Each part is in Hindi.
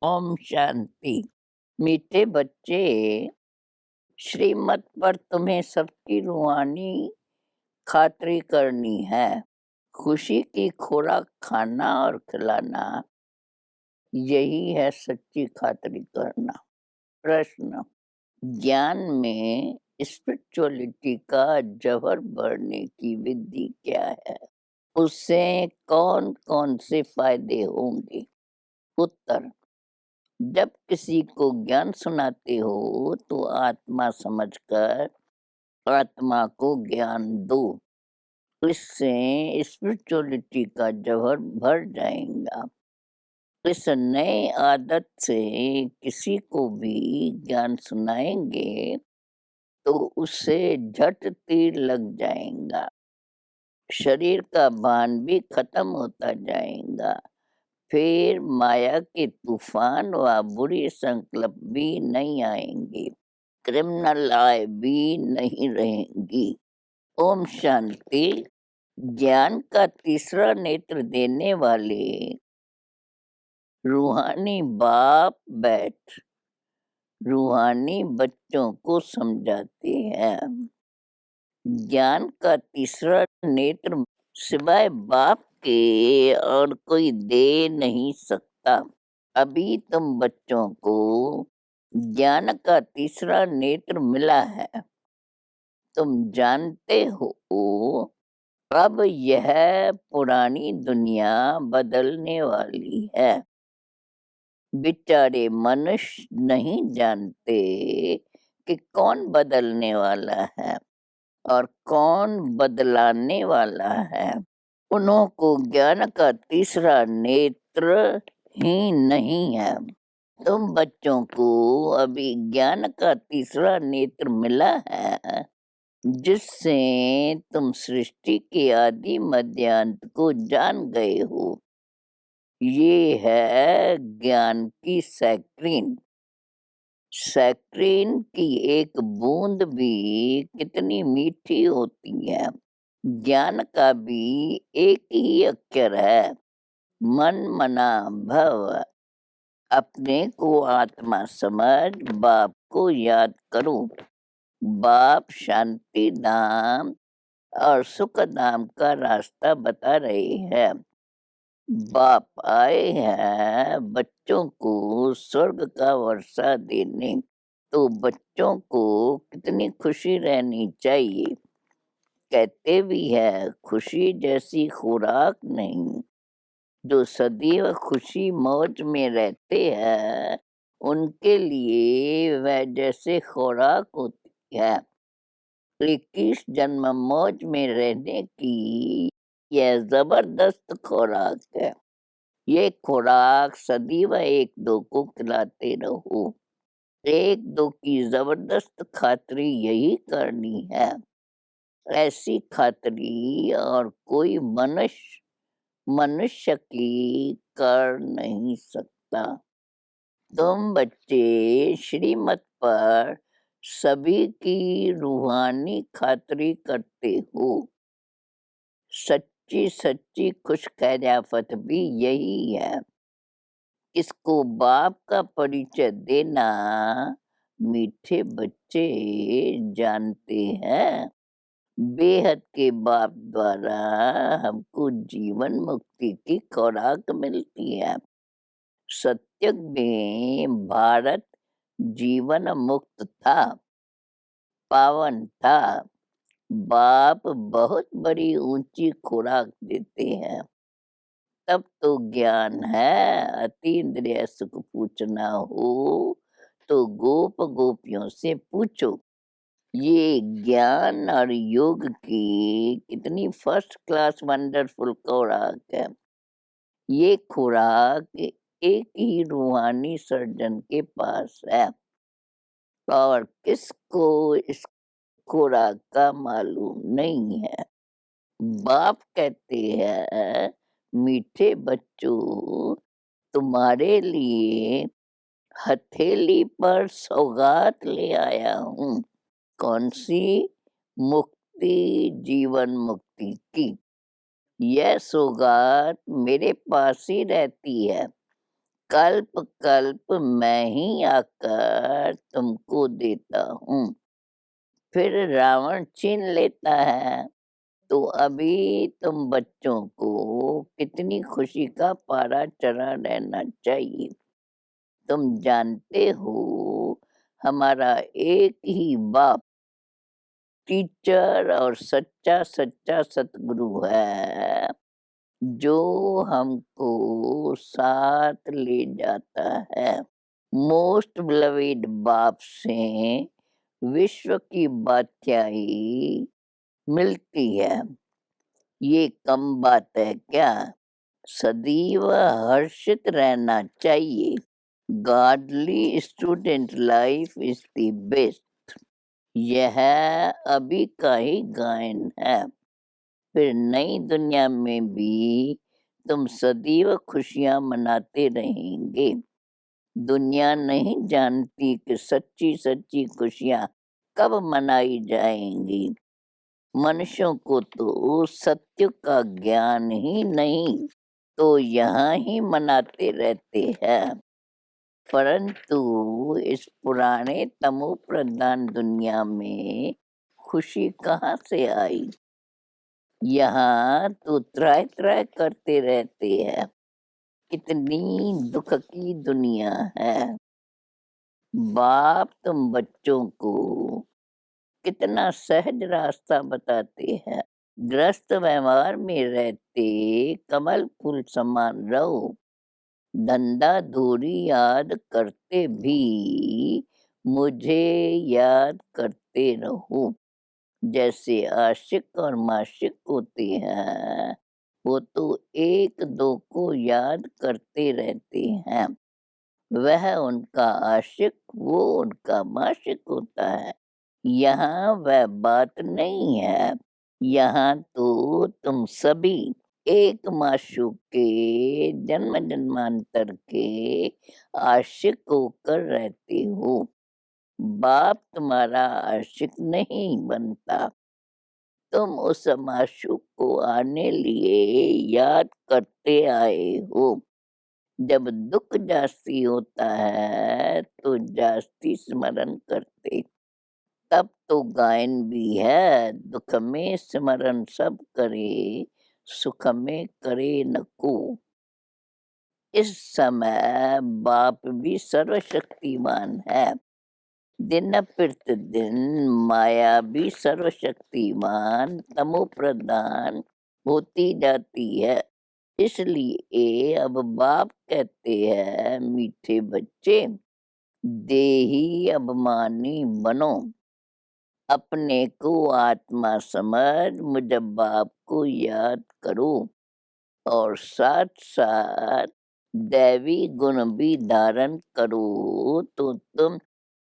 ओम शांति। मीठे बच्चे, श्रीमत पर तुम्हें सबकी रूहानी खातिरी करनी है। खुशी की खुराक खाना और खिलाना, यही है सच्ची खातिरी करना। प्रश्न: ज्ञान में स्पिरिचुअलिटी का जौहर भरने की विधि क्या है? उससे कौन कौन से फायदे होंगे? उत्तर: जब किसी को ज्ञान सुनाते हो तो आत्मा समझकर आत्मा को ज्ञान दो। इससे स्पिरिचुअलिटी का जौहर भर जाएगा। इस नए आदत से किसी को भी ज्ञान सुनाएंगे तो उससे झट तीर लग जाएगा। शरीर का भान भी खत्म होता जाएगा। फिर माया के तूफान व बुरी संकल्प भी नहीं आएंगे। क्रिमिनल आय भी नहीं रहेंगी। ओम शांति। ज्ञान का तीसरा नेत्र देने वाले रूहानी बाप बैठ रूहानी बच्चों को समझाते हैं। ज्ञान का तीसरा नेत्र सिवाय बाप के और कोई दे नहीं सकता। अभी तुम बच्चों को ज्ञान का तीसरा नेत्र मिला है। तुम जानते हो अब यह पुरानी दुनिया बदलने वाली है। बेचारे मनुष्य नहीं जानते कि कौन बदलने वाला है और कौन बदलाने वाला है। उन्हों को ज्ञान का तीसरा नेत्र ही नहीं है। तुम बच्चों को अभी ज्ञान का तीसरा नेत्र मिला है, जिससे तुम सृष्टि के आदि मध्यांत को जान गए हो। ये है ज्ञान की सैक्रीन। सैक्रीन की एक बूंद भी कितनी मीठी होती है। ज्ञान का भी एक ही अक्षर है, मन मना भव। अपने को आत्मा समझ बाप को याद करो। बाप शांति धाम और सुख धाम का रास्ता बता रहे हैं। बाप आए हैं बच्चों को स्वर्ग का वर्षा देने। तो बच्चों को कितनी खुशी रहनी चाहिए। कहते भी है खुशी जैसी खुराक नहीं। जो सदैव खुशी मौज में रहते हैं उनके लिए वह जैसे खुराक होती है। 21 जन्म मौज में रहने की यह जबरदस्त खुराक है। ये खुराक सदैव एक दो को खिलाते रहो। एक दो की जबरदस्त खातिरी यही करनी है। ऐसी खातिरी और कोई मनुष्य की कर नहीं सकता। तुम बच्चे श्रीमत पर सभी की रूहानी खातिरी करते हो। सच्ची सच्ची खुश खैरियाफत भी यही है। इसको बाप का परिचय देना मीठे बच्चे जानते हैं। बेहद के बाप द्वारा हमको जीवन मुक्ति की खुराक मिलती है। सत्युग में भारत जीवन मुक्त था, पावन था। बाप बहुत बड़ी ऊंची खुराक देते हैं। तब तो ज्ञान है। अतीन्द्रिय सुख पूछना हो तो गोप गोपियों से पूछो। ये ज्ञान और योग की कितनी फर्स्ट क्लास वंडरफुल खुराक है। ये खुराक एक ही रूहानी सर्जन के पास है और किसको इस खुराक का मालूम नहीं है। बाप कहते हैं मीठे बच्चों, तुम्हारे लिए हथेली पर सौगात ले आया हूँ। कौन सी? मुक्ति, जीवन मुक्ति की। यह सौगात मेरे पास ही रहती है। कल्प कल्प मैं ही आकर तुमको देता हूँ, फिर रावण छीन लेता है। तो अभी तुम बच्चों को कितनी खुशी का पारा चढ़ा रहना चाहिए। तुम जानते हो, हमारा एक ही बाप टीचर और सच्चा सच्चा सतगुरु है, जो हमको साथ ले जाता है। मोस्ट बिलवेड बाप से विश्व की बादशाही मिलती है। ये कम बात है क्या? सदैव हर्षित रहना चाहिए। Godly student life is the best. यह अभी का ही गायन है। फिर नई दुनिया में भी तुम सदैव खुशियां मनाते रहेंगे। दुनिया नहीं जानती कि सच्ची सच्ची खुशियां कब मनाई जाएंगी। मनुष्यों को तो सत्य का ज्ञान ही नहीं, तो यहाँ ही मनाते रहते हैं। परंतु इस पुराने तमो प्रधान दुनिया में खुशी कहाँ से आई? यहाँ तो त्राय त्राय करते रहते हैं। कितनी दुख की दुनिया है। बाप तुम बच्चों को कितना सहज रास्ता बताते हैं। ग्रस्त व्यवहार में रहते कमल फूल समान रहो। धंधा धूरी याद करते भी मुझे याद करते रहो। जैसे आशिक और माशिक होते हैं, वो तो एक दो को याद करते रहते हैं। वह उनका आशिक, वो उनका माशिक होता है। यहाँ वह बात नहीं है। यहाँ तो तुम सभी एक माशूक के जन्म जन्मांतर के आशिक होकर रहते हो। बाप तुम्हारा आशिक नहीं बनता। तुम उस माशूक को आने लिए याद करते आए हो। जब दुख जास्ती होता है तो जास्ती स्मरण करते। तब तो गायन भी है, दुख में स्मरण सब करे, सुख में करे न को। इस समय बाप भी सर्वशक्तिमान है। दिन प्रतिदिन माया भी सर्वशक्तिमान तमो प्रधान होती जाती है। इसलिए अब बाप कहते हैं, मीठे बच्चे, देही अभिमानी बनो। अपने को आत्मा समझ मुझ बाप को याद करो, और साथ साथ दैवी गुण भी धारण करो, तो तुम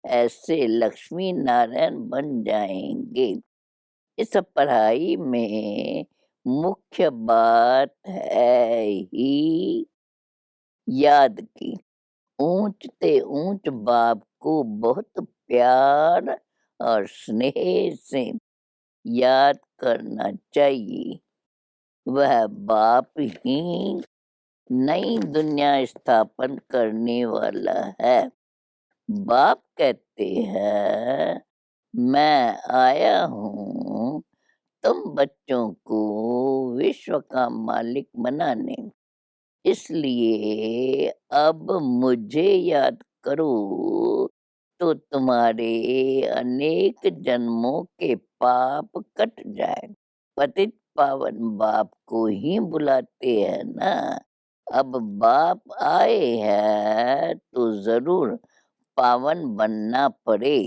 ऐसे लक्ष्मी नारायण बन जाएंगे। इस पढ़ाई में मुख्य बात है ही याद की। ऊंच ते ऊंच बाप को बहुत प्यार और स्नेह से याद करना चाहिए। वह बाप ही नई दुनिया स्थापन करने वाला है। बाप कहते हैं, मैं आया हूँ तुम बच्चों को विश्व का मालिक बनाने। इसलिए अब मुझे याद करो, तो तुम्हारे अनेक जन्मों के पाप कट जाए। पतित पावन बाप को ही बुलाते हैं ना। अब बाप आए हैं तो जरूर पावन बनना पड़े।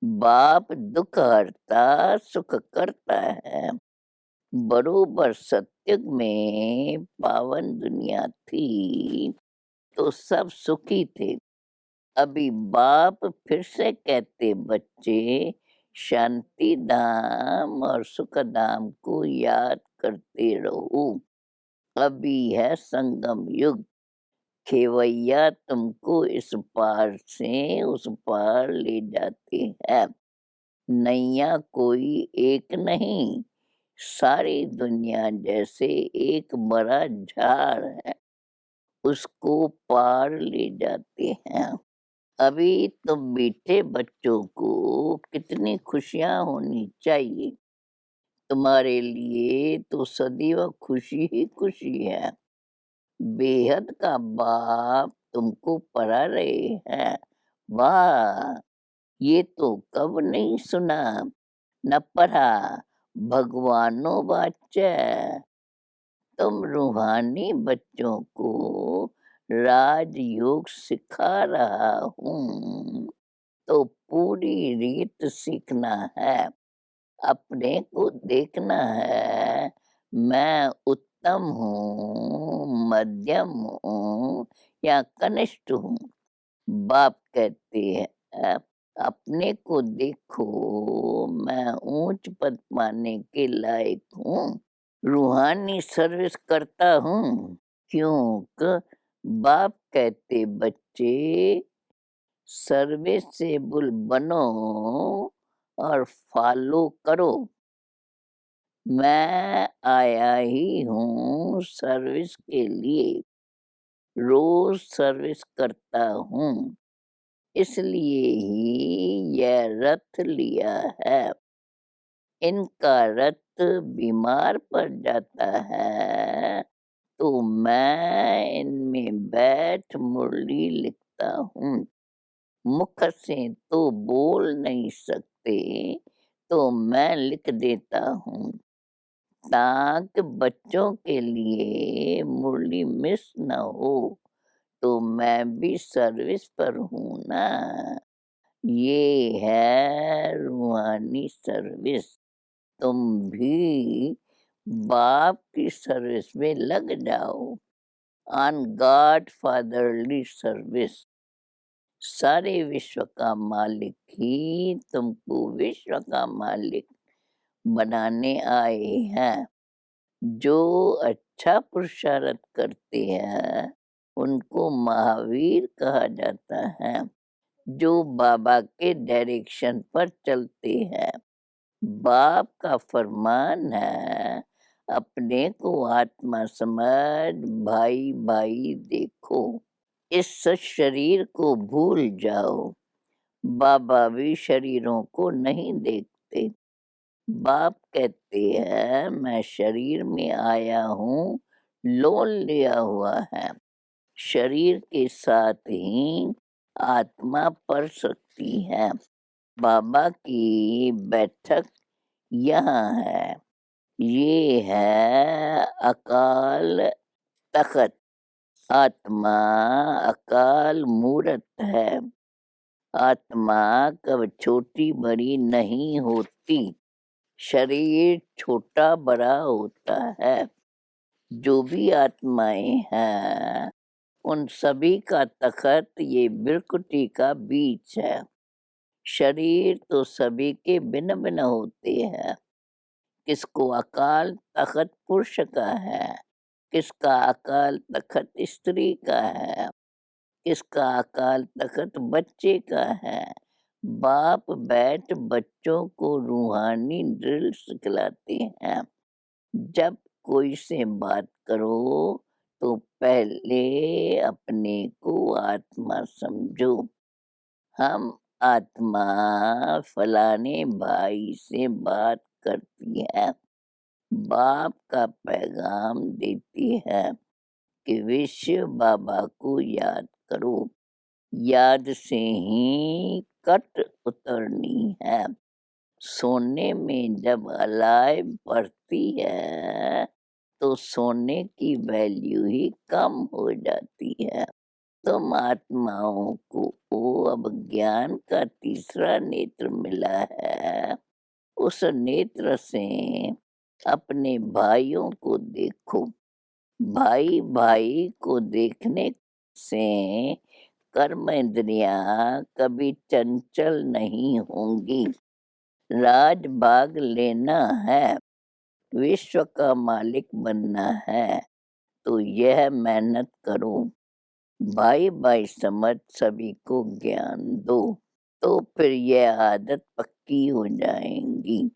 बाप दुख हरता सुख करता है। बरोबर सत्युग में पावन दुनिया थी, तो सब सुखी थे। अभी बाप फिर से कहते, बच्चे शांति धाम और सुख धाम को याद करते रहो। अभी है संगम युग। खेवैया तुमको इस पार से उस पार ले जाते हैं। नैया कोई एक नहीं, सारी दुनिया जैसे एक बड़ा झाड़ है। उसको पार ले जाते हैं। अभी तुम मीठे बच्चों को कितनी खुशियाँ होनी चाहिए। तुम्हारे लिए तो सदैव खुशी ही खुशी है। बेहद का बाप तुमको पढ़ा रहे हैं। वाह! ये तो कब नहीं सुना, न पढ़ा। भगवानो वाच्य। तुम रूहानी बच्चों को राजयोग सिखा रहा हूँ, तो पूरी रीत सीखना है। अपने को देखना है, मैं उत्तम हूँ, मध्यम हूँ या कनिष्ठ हूँ। बाप कहते हैं, अपने को देखो, मैं ऊंच पद पाने के लायक हूँ। रूहानी सर्विस करता हूँ। क्यों? बाप कहते बच्चे सर्विसेबल बनो और फॉलो करो। मैं आया ही हूँ सर्विस के लिए। रोज सर्विस करता हूँ, इसलिए ही यह रथ लिया है। इनका रथ बीमार पड़ जाता है, तो मैं इनमें बैठ मुरली लिखता हूँ। मुख से तो बोल नहीं सकते, तो मैं लिख देता हूँ, ताकि बच्चों के लिए मुरली मिस न हो। तो मैं भी सर्विस पर हूँ ना। ये है रूहानी सर्विस। तुम भी बाप की सर्विस में लग जाओ। On God fatherly service. सारे विश्व का मालिक ही तुमको विश्व का मालिक बनाने आए हैं। जो अच्छा पुरुषार्थ करते हैं, उनको महावीर कहा जाता है। जो बाबा के डायरेक्शन पर चलते हैं। बाप का फरमान है, अपने को आत्मा समझ, भाई भाई देखो। इस शरीर को भूल जाओ। बाबा भी शरीरों को नहीं देखते। बाप कहते हैं, मैं शरीर में आया हूँ, लोन लिया हुआ है। शरीर के साथ ही आत्मा पढ़ सकती है। बाबा की बैठक यहाँ है। ये है अकाल तख्त। आत्मा अकाल मूरत है। आत्मा कब छोटी बड़ी नहीं होती। शरीर छोटा बड़ा होता है। जो भी आत्माएं हैं, उन सभी का तख्त ये बिरकुटी का बीच है। शरीर तो सभी के भिन्न भिन्न होते हैं। किसको अकाल तख्त पुरुष का है, किसका अकाल तख्त स्त्री का है, किसका अकाल तख्त बच्चे का है। बाप बैठ बच्चों को रूहानी ड्रिल सिखलाते हैं। जब कोई से बात करो, तो पहले अपने को आत्मा समझो। हम आत्मा फलाने भाई से बात करती है। बाप का पैगाम देती है कि विश्व बाबा को याद करो। याद से ही कट उतरनी है। सोने में जब अलाय बढ़ती है, तो सोने की वैल्यू ही कम हो जाती है। तुम आत्माओं को अब ज्ञान का तीसरा नेत्र मिला है। उस नेत्र से अपने भाइयों को देखो। भाई भाई को देखने से कर्म इंद्रियां कभी चंचल नहीं होंगी। राज भाग लेना है, विश्व का मालिक बनना है, तो यह मेहनत करो। भाई भाई समझ सभी को ज्ञान दो, तो फिर यह आदत पक्की हो जाएंगी।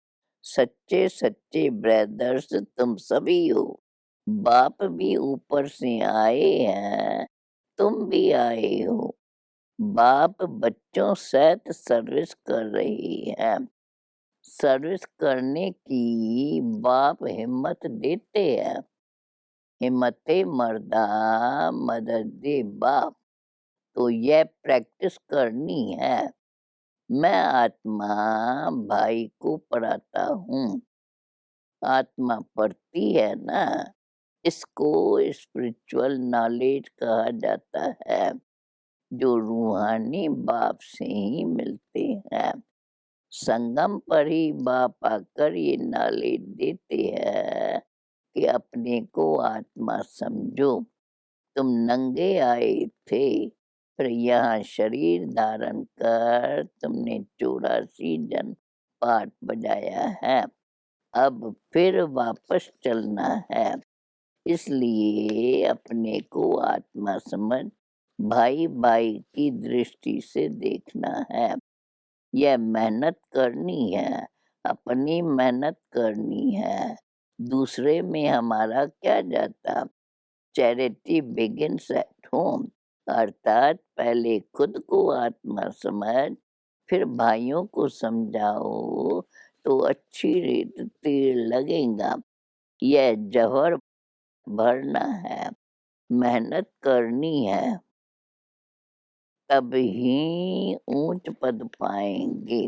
सच्चे सच्चे ब्रदर्स तुम सभी हो। बाप भी ऊपर से आए हैं, तुम भी आए हो। बाप बच्चों सहित सर्विस कर रही है। सर्विस करने की बाप हिम्मत देते हैं। हिम्मते मर्दा मदद दे बाप। तो यह प्रैक्टिस करनी है। मैं आत्मा भाई को पढ़ाता हूँ। आत्मा पढ़ती है ना, इसको स्पिरिचुअल नॉलेज कहा जाता है, जो रूहानी बाप से ही मिलते हैं। संगम पर ही बाप आकर ये नॉलेज देते हैं कि अपने को आत्मा समझो। तुम नंगे आए थे, फिर यहाँ शरीर धारण कर तुमने 84 जन पाठ बजाया है। अब फिर वापस चलना है। इसलिए अपने को आत्मा समझ भाई भाई की दृष्टि से देखना है। यह मेहनत करनी है, अपनी मेहनत करनी है। दूसरे में हमारा क्या जाता। चैरिटी बिगिंस एट होम, अर्थात पहले खुद को आत्मा समझ, फिर भाइयों को समझाओ तो अच्छी रीत तीर लगेगा। यह जहर भरना है, मेहनत करनी है, तब ही ऊंच पद पाएंगे।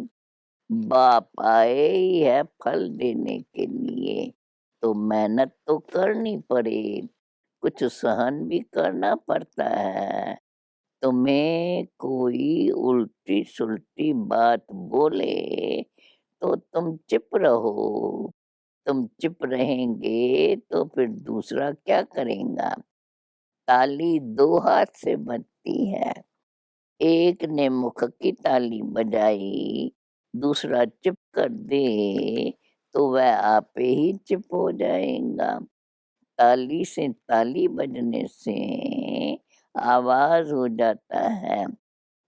बाप आए ही है फल देने के लिए, तो मेहनत तो करनी पड़े, कुछ सहन भी करना पड़ता है। तुम्हें कोई उल्टी सुलटी बात बोले तो तुम चुप रहो। तुम चुप रहेंगे तो फिर दूसरा क्या करेगा। ताली दो हाथ से बजती है। एक ने मुख की ताली बजाई, दूसरा चुप कर दे तो वह आपे ही चुप हो जाएगा। ताली से ताली बजने से आवाज हो जाता है।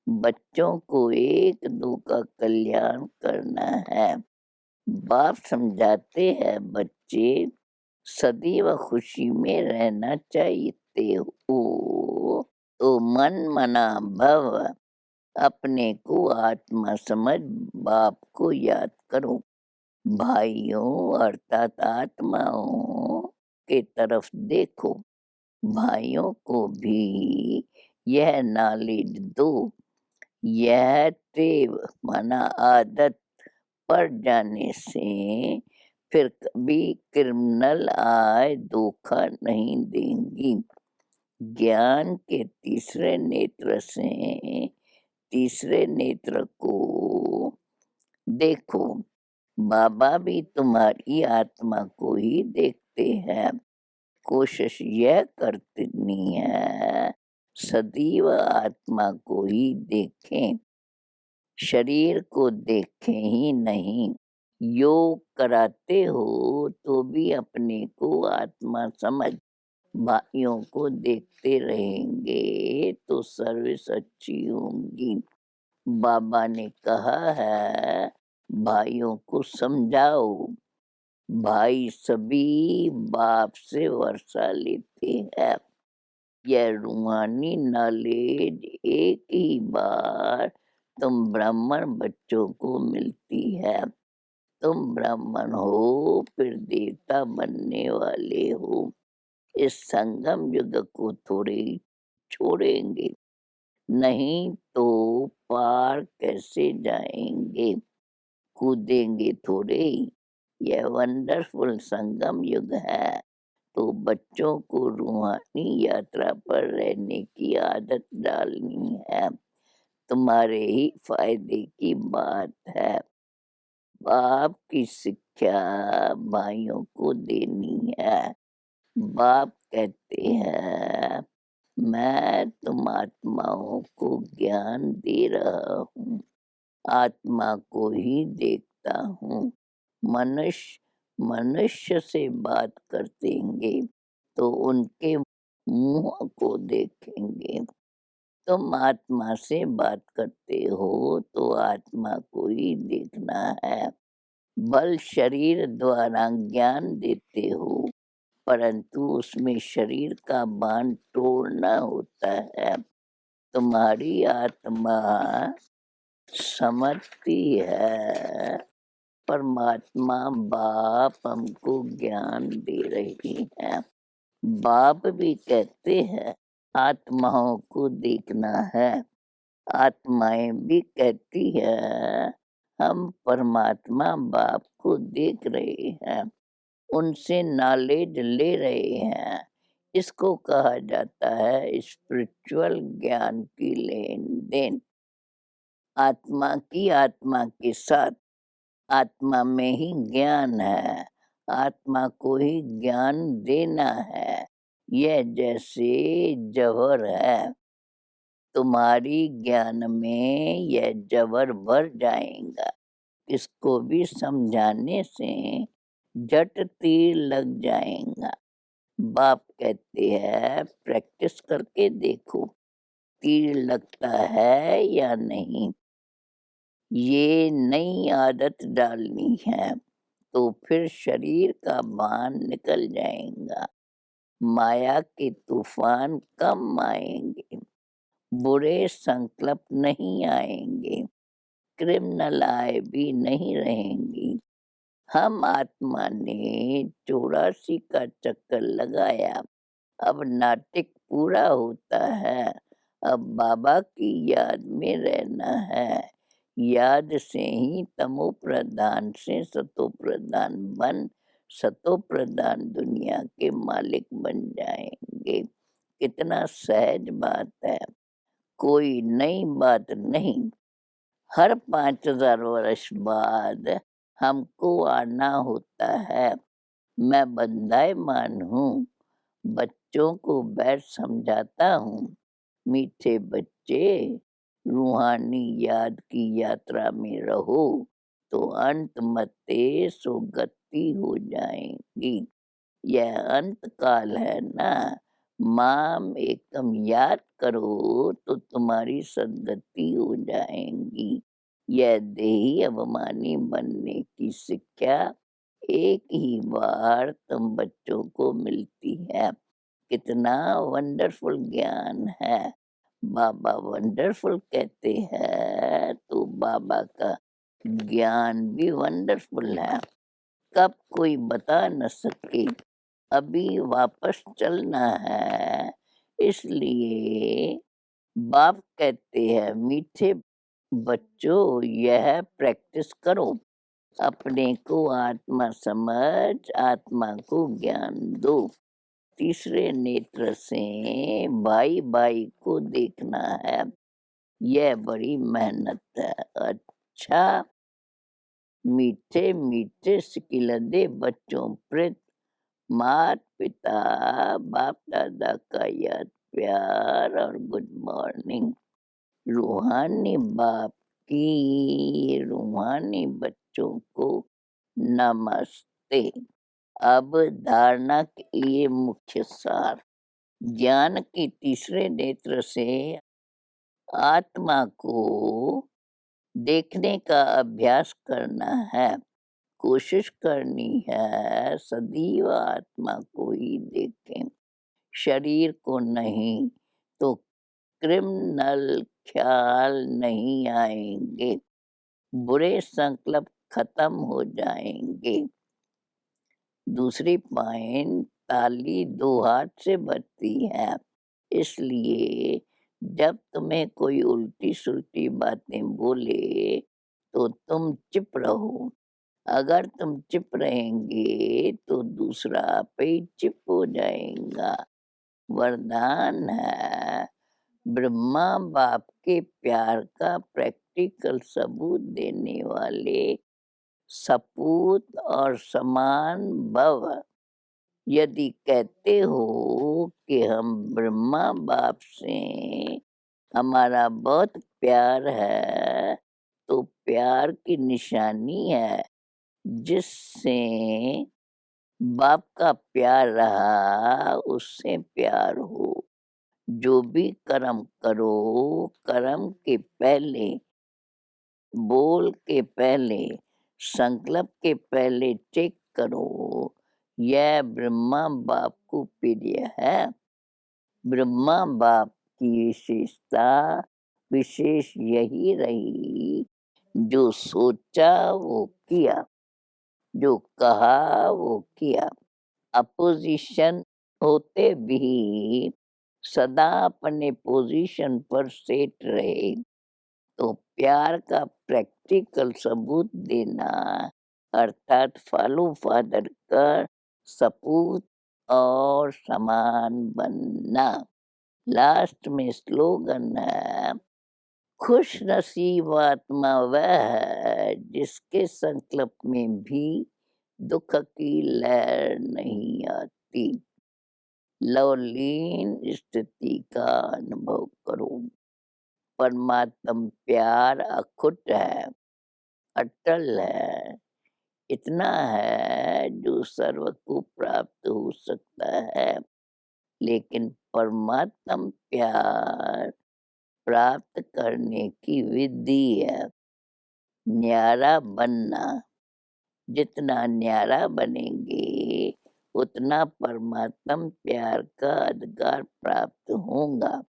बच्चों को एक दो का कल्याण करना है। बाप समझाते हैं बच्चे सदैव खुशी में रहना चाहिए हो। तो मन मना भव, अपने को आत्मा समझ बाप को याद करो। भाइयों अर्थात आत्माओं के तरफ देखो। भाइयों को भी यह नॉलेज दो। यह टेव माना आदत पड़ जाने से फिर कभी क्रिमिनल आए धोखा नहीं देंगी। ज्ञान के तीसरे नेत्र से तीसरे नेत्र को देखो। बाबा भी तुम्हारी आत्मा को ही देखते हैं। कोशिश यह करनी है सदैव आत्मा को ही देखें, शरीर को देखें ही नहीं। योग कराते हो तो भी अपने को आत्मा समझ भाइयों को देखते रहेंगे तो सर्विस अच्छी होगी। बाबा ने कहा है भाइयों को समझाओ। भाई सभी बाप से वर्षा लेते हैं। यह रूहानी नॉलेज एक ही बार तुम ब्राह्मण बच्चों को मिलती है। तुम ब्राह्मण हो फिर देवता बनने वाले हो। इस संगम युग को थोड़े छोड़ेंगे, नहीं तो पार कैसे जाएंगे। कूदेंगे थोड़े ही। यह वंडरफुल संगम युग है, तो बच्चों को रूहानी यात्रा पर रहने की आदत डालनी है। तुम्हारे ही फायदे की बात है। बाप की शिक्षा भाइयों को देनी है। बाप कहते हैं मैं तुम आत्माओं को ज्ञान दे रहा हूँ, आत्मा को ही देखता हूँ। मनुष्य मनुष्य से बात करतेंगे तो उनके मुंह को देखेंगे। तुम आत्मा से बात करते हो तो आत्मा को ही देखना है। बल शरीर द्वारा ज्ञान देते हो परंतु उसमें शरीर का बांध तोड़ना होता है। तुम्हारी आत्मा समझती है परमात्मा बाप हमको ज्ञान दे रही है। बाप भी कहते हैं आत्माओं को देखना है। आत्माएं भी कहती है हम परमात्मा बाप को देख रहे हैं, उनसे नॉलेज ले रहे हैं। इसको कहा जाता है स्पिरिचुअल ज्ञान की लेन देन। आत्मा के साथ आत्मा में ही ज्ञान है, आत्मा को ही ज्ञान देना है। यह जैसे जौहर है, तुम्हारी ज्ञान में यह जौहर भर जाएगा। इसको भी समझाने से झट तीर लग जाएगा। बाप कहते हैं प्रैक्टिस करके देखो तीर लगता है या नहीं। ये नई आदत डालनी है तो फिर शरीर का बांध निकल जाएगा। माया के तूफान कम आएंगे, बुरे संकल्प नहीं आएंगे, क्रिमिनल आय भी नहीं रहेंगी। हम आत्मा ने 84 का चक्कर लगाया, अब नाटक पूरा होता है। अब बाबा की याद में रहना है। याद से ही तमो प्रधान से सतो प्रधान बन सतो प्रधान दुनिया के मालिक बन जाएंगे। कितना सहज बात है, कोई नई बात नहीं। हर 5000 वर्ष बाद हमको आना होता है। मैं बंधाएमान हूँ, बच्चों को बैठ समझाता हूँ। मीठे बच्चे, रूहानी याद की यात्रा में रहो तो अंत मते सुगति हो जाएंगी। यह अंत काल है ना। माम एकम याद करो तो तुम्हारी सद्गति हो जाएंगी। यह देही अभिमानी बनने की शिक्षा एक ही बार तुम बच्चों को मिलती है। कितना वंडरफुल ज्ञान है। बाबा वंडरफुल कहते हैं तो बाबा का ज्ञान भी वंडरफुल है। कब कोई बता न सके। अभी वापस चलना है, इसलिए बाप कहते हैं मीठे बच्चों यह प्रैक्टिस करो। अपने को आत्मा समझ आत्मा को ज्ञान दो। तीसरे नेत्र से भाई भाई को देखना है। यह बड़ी मेहनत है। अच्छा, मीठे मीठे सिकिलदे बच्चों प्रेत मात पिता बाप दादा का याद प्यार और गुड मॉर्निंग। रूहानी बाप की रूहानी बच्चों को नमस्ते। अब धारणा के लिए मुख्य सार। ज्ञान की तीसरे नेत्र से आत्मा को देखने का अभ्यास करना है। कोशिश करनी है सदैव आत्मा को ही देखें, शरीर को नहीं, तो क्रिमिनल ख्याल नहीं आएंगे, बुरे संकल्प खत्म हो जाएंगे। दूसरी पॉइंट, ताली दो हाथ से बजती है, इसलिए जब तुम्हें कोई उल्टी सुल्टी बातें बोले तो तुम चुप रहो। अगर तुम चुप रहेंगे तो दूसरा आप ही चुप हो जाएगा। वरदान है ब्रह्मा बाप के प्यार का प्रैक्टिकल सबूत देने वाले सपूत और समान भव। यदि कहते हो कि हम ब्रह्मा बाप से हमारा बहुत प्यार है, तो प्यार की निशानी है जिससे बाप का प्यार रहा उससे प्यार हो। जो भी कर्म करो, कर्म के पहले, बोल के पहले, संकल्प के पहले चेक करो यह ब्रह्मा बाप को प्रिय है। ब्रह्मा बाप की विशेष यही रही, जो सोचा वो किया, जो कहा वो किया। अपोजिशन होते भी सदा अपने पोजीशन पर सेट रहे, तो प्यार का प्रैक्टिकल सबूत देना अर्थात फॉलो फादर का सपूत और समान बनना। लास्ट में स्लोगन है, खुश नसीब आत्मा वह है जिसके संकल्प में भी दुख की लहर नहीं आती। लवलीन स्थिति का अनुभव करो। परमात्म प्यार अखुट है, अटल है, इतना है जो सर्व को प्राप्त हो सकता है। लेकिन परमात्म प्यार प्राप्त करने की विधि है न्यारा बनना। जितना न्यारा बनेंगे उतना परमात्म प्यार का अधिकार प्राप्त होगा।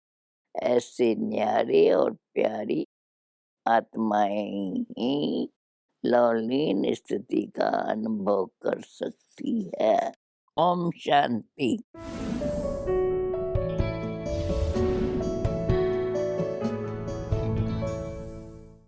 ऐसे न्यारे और प्यारी आत्माएं ही लवलीन स्थिति का अनुभव कर सकती है। ओम शांति।